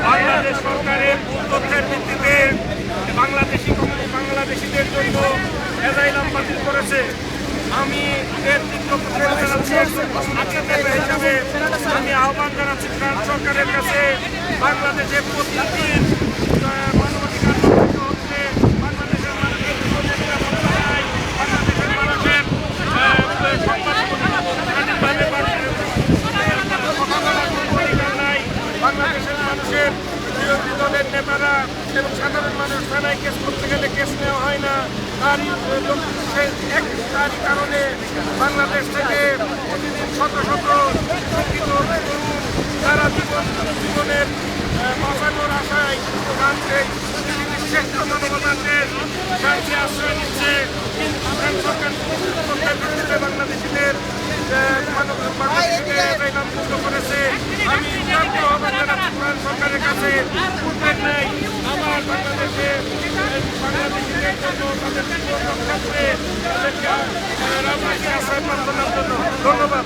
বাংলাদেশ সরকারের তথ্যের ভিত্তিতে বাংলাদেশিদের জন্য অ্যাজাইলাম বাতিল করেছে। আমি এর তীব্র প্রতিবাদ জানাচ্ছি হিসাবে। আমি আহ্বান জানাচ্ছি ফ্রান্স সরকারের কাছে বাংলাদেশে প্রতিদিন মানবাধিকার লঙ্ঘিত হচ্ছে, বাংলাদেশের মানুষের জীবনের নিরাপত্তা নাই, বাংলাদেশের মানুষের স্বাধীনভাবে কথা বলার কোনো অধিকার নাই, বাংলাদেশের মানুষের বিরোধী দলের নেতারা এবং সাধারণ মানুষ থানায় কেস করতে গেলে কেস নেওয়া হয় না। তারই কারণে বাংলাদেশ থেকে প্রতিদিন শত শত শিক্ষিত তরুণ তারা জীবনের বাঁচানোর আশায় পৃথিবীর শ্রেষ্ঠ মানবতার দেশ ফ্রান্সে আশ্রয় নিচ্ছে। কিন্তু ফ্রান্স সরকার ভিত্তিতে বাংলাদেশিদের মুক্ত করেছে। আমি আহ্বান জানাচ্ছি ফ্রান্স সরকারের কাছে উদ্বেগ নেই আবার বাংলাদেশের জন্য তাদের ক্ষেত্রে রাজনৈতিক আশ্রয় প্রার্থনার জন্য ধন্যবাদ।